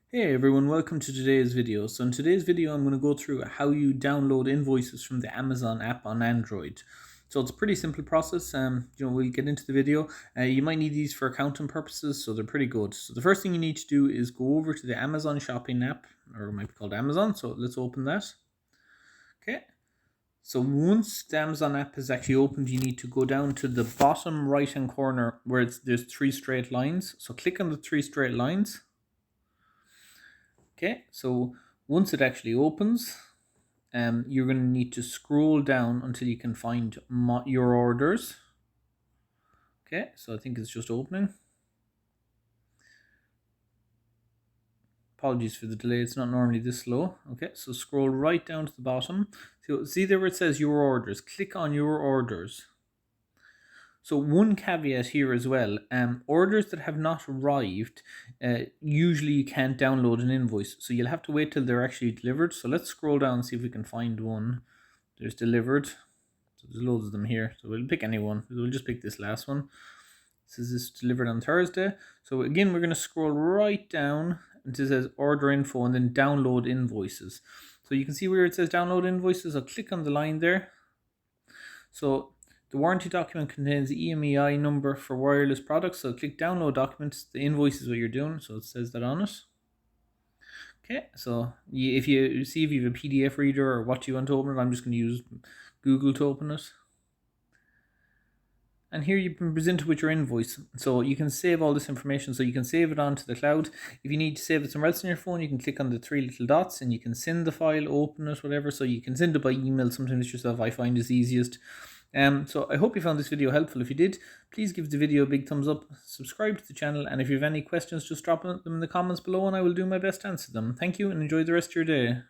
Hey everyone, welcome to today's video. So in today's video I'm going to go through how you download invoices from the Amazon app on Android. So it's a pretty simple process. We'll get into the video. You might need these for accounting purposes, so they're pretty good. So the first thing you need to do is go over to the Amazon shopping app, or it might be called Amazon. So let's open that. Okay. So once the Amazon app is actually opened, you need to go down to the bottom right hand corner where there's three straight lines. So click on the three straight lines. Okay, so once it actually opens, you're going to need to scroll down until you can find your orders. Okay, so I think it's just opening. Apologies for the delay, it's not normally this slow. Okay, so scroll right down to the bottom. So see there where it says your orders, click on your orders. So one caveat here as well, orders that have not arrived, usually you can't download an invoice. So you'll have to wait till they're actually delivered. So let's scroll down and see if we can find one. There's delivered. So there's loads of them here. So we'll pick any one. We'll just pick this last one. This is delivered on Thursday. So again, we're going to scroll right down until it says order info and then download invoices. So you can see where it says download invoices. I'll click on the line there. So the warranty document contains the EMEI number for wireless products. So click download documents. The invoice is what you're doing. So it says that on it. Okay, so if you see if you have a PDF reader or what you want to open it, I'm just going to use Google to open it. And here you've been presented with your invoice. So you can save all this information. So you can save it onto the cloud. If you need to save it somewhere else on your phone, you can click on the three little dots and you can send the file, open it, whatever. So you can send it by email. Sometimes yourself, I find is easiest. So I hope you found this video helpful. If you did, please give the video a big thumbs up, subscribe to the channel, and if you have any questions, just drop them in the comments below and I will do my best to answer them. Thank you and enjoy the rest of your day.